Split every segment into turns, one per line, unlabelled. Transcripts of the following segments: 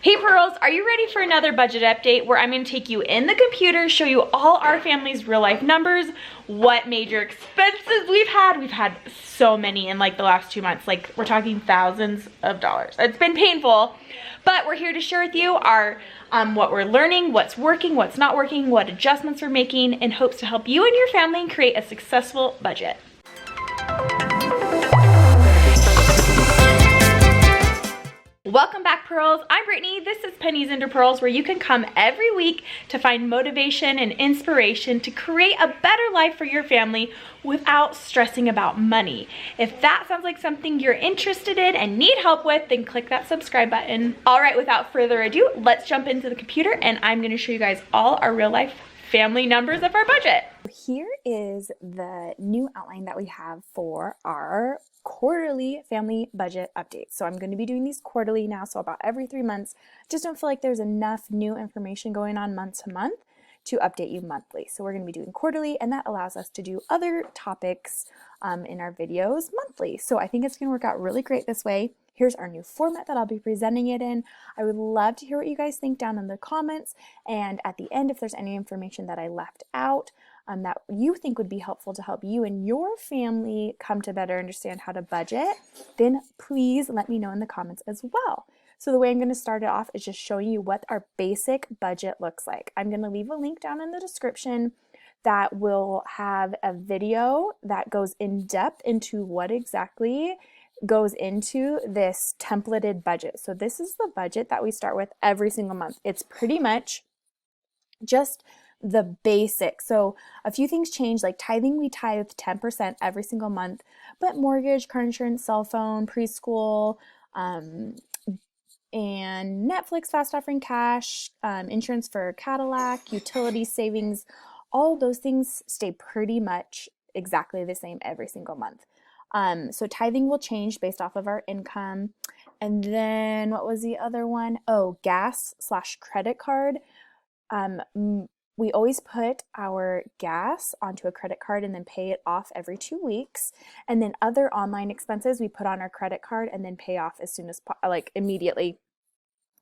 Hey Pearls, are you ready for another budget update where I'm going to take you in the computer, show you all our family's real life numbers, what major expenses we've had. We've had so many in like the last 2 months, like we're talking thousands of dollars. It's been painful, but we're here to share with you our what we're learning, what's working, what's not working, what adjustments we're making in hopes to help you and your family create a successful budget. Welcome back, Pearls. I'm Brittany. This is Pennies into Pearls, where you can come every week to find motivation and inspiration to create a better life for your family without stressing about money. If that sounds like something you're interested in and need help with, then click that subscribe button. All right, without further ado, let's jump into the computer and I'm going to show you guys all our real life family numbers of our budget.
Here is the new outline that we have for our quarterly family budget updates. So I'm going to be doing these quarterly now, so about every 3 months. Just don't feel like there's enough new information going on month to month to update you monthly. So we're going to be doing quarterly, and that allows us to do other topics in our videos monthly. So I think it's going to work out really great this way. Here's our new format that I'll be presenting it in. I would love to hear what you guys think down in the comments, and at the end, if there's any information that I left out that you think would be helpful to help you and your family come to better understand how to budget, then please let me know in the comments as well. So the way I'm going to start it off is just showing you what our basic budget looks like. I'm going to leave a link down in the description that will have a video that goes in depth into what exactly goes into this templated budget. So this is the budget that we start with every single month. It's pretty much just the basic. So a few things change, like tithing, we tithe 10% every single month, but mortgage, car insurance, cell phone, preschool, and Netflix fast offering cash, insurance for Cadillac, utility savings, all those things stay pretty much exactly the same every single month. So tithing will change based off of our income. And then what was the other one? Oh, gas/credit card. We always put our gas onto a credit card and then pay it off every 2 weeks. And then other online expenses we put on our credit card and then pay off as soon as, like immediately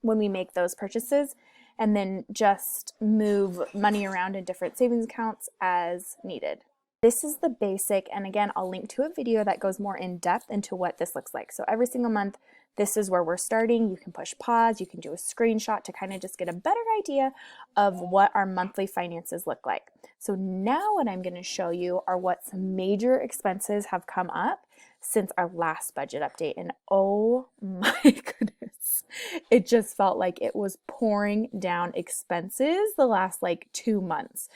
when we make those purchases, and then just move money around in different savings accounts as needed. This is the basic, and again, I'll link to a video that goes more in depth into what this looks like. So every single month, this is where we're starting. You can push pause, you can do a screenshot to kind of just get a better idea of what our monthly finances look like. So now what I'm going to show you are what some major expenses have come up since our last budget update. And oh my goodness, it just felt like it was pouring down expenses the last like 2 months.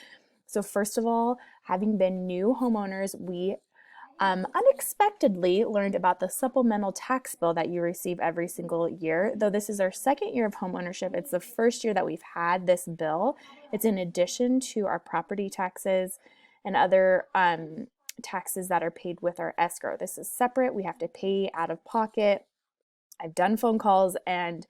So first of all, having been new homeowners, we unexpectedly learned about the supplemental tax bill that you receive every single year. Though this is our second year of homeownership, it's the first year that we've had this bill. It's in addition to our property taxes and other taxes that are paid with our escrow. This is separate. We have to pay out of pocket. I've done phone calls, and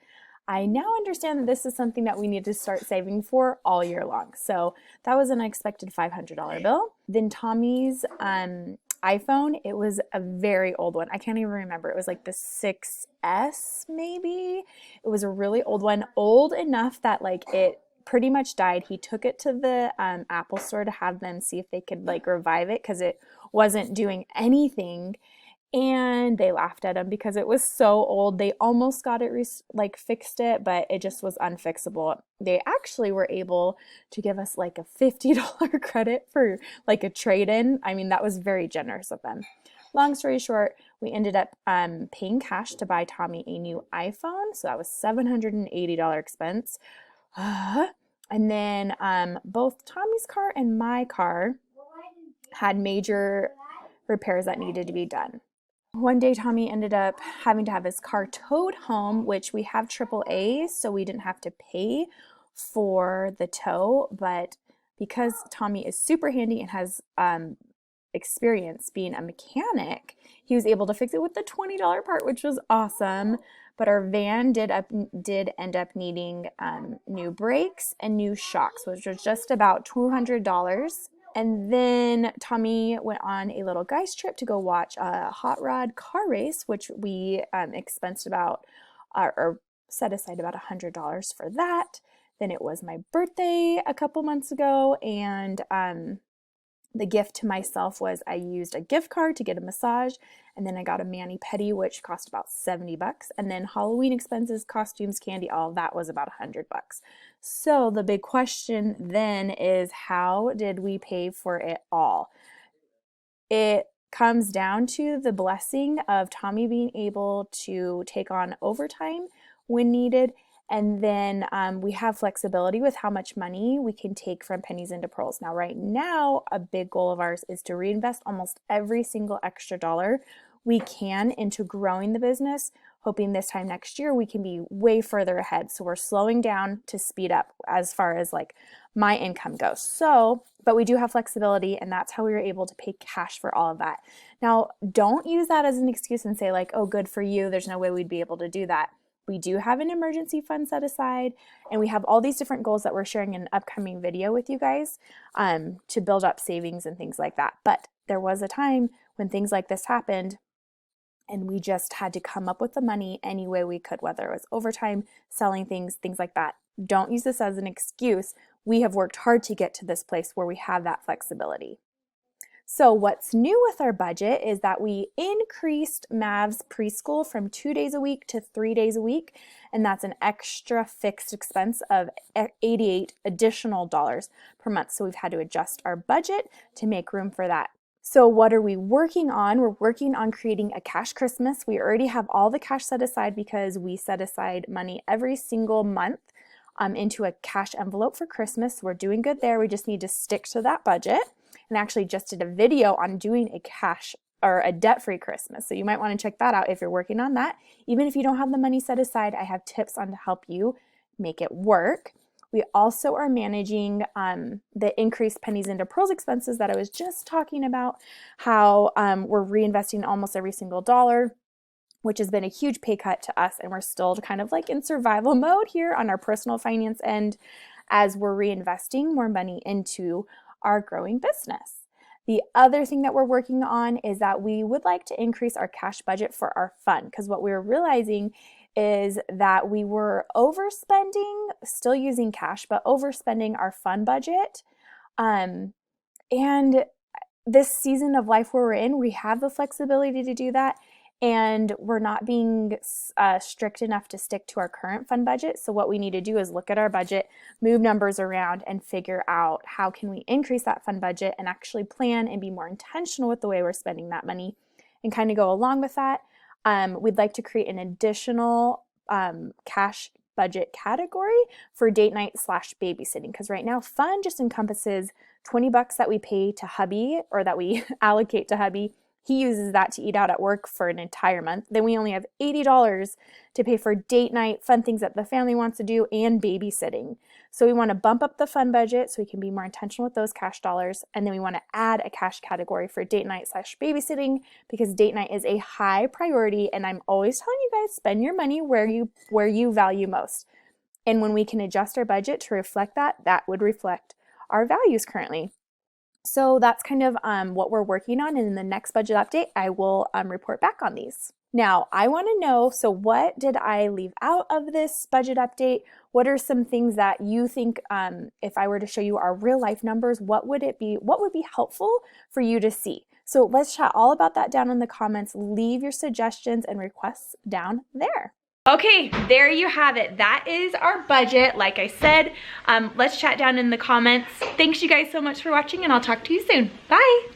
I now understand that this is something that we need to start saving for all year long. So that was an unexpected $500 bill. Then Tommy's iPhone, it was a very old one. I can't even remember. It was like the 6S maybe. It was a really old one, old enough that like it pretty much died. He took it to the Apple store to have them see if they could like revive it because it wasn't doing anything. And they laughed at him because it was so old. They almost got it fixed it, but it just was unfixable. They actually were able to give us like a $50 credit for like a trade-in. I mean, that was very generous of them. Long story short, we ended up paying cash to buy Tommy a new iPhone. So that was $780 expense. And then both Tommy's car and my car had major repairs that needed to be done. One day, Tommy ended up having to have his car towed home, which we have AAA, so we didn't have to pay for the tow. But because Tommy is super handy and has experience being a mechanic, he was able to fix it with the $20 part, which was awesome. But our van did end up needing new brakes and new shocks, which was just about $200. And then Tommy went on a little guys trip to go watch a hot rod car race, which we expensed about or set aside about $100 for that. Then it was my birthday a couple months ago, and the gift to myself was I used a gift card to get a massage, and then I got a mani-pedi, which cost about $70. And then Halloween expenses, costumes, candy, all of that was about $100. So the big question then is, how did we pay for it all? It comes down to the blessing of Tommy being able to take on overtime when needed. And then we have flexibility with how much money we can take from pennies into pearls. Now, right now, a big goal of ours is to reinvest almost every single extra dollar we can into growing the business, hoping this time next year we can be way further ahead. So we're slowing down to speed up as far as like my income goes. So, but we do have flexibility, and that's how we were able to pay cash for all of that. Now, don't use that as an excuse and say like, oh, good for you, there's no way we'd be able to do that. We do have an emergency fund set aside, and we have all these different goals that we're sharing in an upcoming video with you guys to build up savings and things like that. But there was a time when things like this happened, and we just had to come up with the money any way we could, whether it was overtime, selling things like that. Don't use this as an excuse. We have worked hard to get to this place where we have that flexibility. So what's new with our budget is that we increased Mav's preschool from 2 days a week to 3 days a week, and that's an extra fixed expense of $88 additional per month. So we've had to adjust our budget to make room for that. So what are we working on? We're working on creating a cash Christmas. We already have all the cash set aside because we set aside money every single month into a cash envelope for Christmas. We're doing good there. We just need to stick to that budget. And actually just did a video on doing a cash or a debt-free Christmas. So you might want to check that out if you're working on that. Even if you don't have the money set aside, I have tips on to help you make it work. We also are managing the increased pennies into pearls expenses that I was just talking about, how we're reinvesting almost every single dollar, which has been a huge pay cut to us. And we're still kind of like in survival mode here on our personal finance end as we're reinvesting more money into our growing business. The other thing that we're working on is that we would like to increase our cash budget for our fund, because what we're realizing is that we were overspending, still using cash, but overspending our fund budget. And this season of life where we're in, we have the flexibility to do that, and we're not being strict enough to stick to our current fund budget. So what we need to do is look at our budget, move numbers around, and figure out how can we increase that fund budget and actually plan and be more intentional with the way we're spending that money and kind of go along with that. We'd like to create an additional cash budget category for date night / babysitting, because right now fun just encompasses $20 that we pay to hubby, or that we allocate to hubby. He uses that to eat out at work for an entire month. Then we only have $80 to pay for date night, fun things that the family wants to do, and babysitting. So we want to bump up the fun budget so we can be more intentional with those cash dollars. And then we want to add a cash category for date night / babysitting, because date night is a high priority. And I'm always telling you guys, spend your money where you value most. And when we can adjust our budget to reflect that, that would reflect our values currently. So that's kind of what we're working on. And in the next budget update, I will report back on these. Now, I want to know, so what did I leave out of this budget update? What are some things that you think, if I were to show you our real life numbers, what would be helpful for you to see? So let's chat all about that down in the comments. Leave your suggestions and requests down there.
Okay, there you have it. That is our budget. Like I said, let's chat down in the comments. Thanks you guys so much for watching, and I'll talk to you soon. Bye.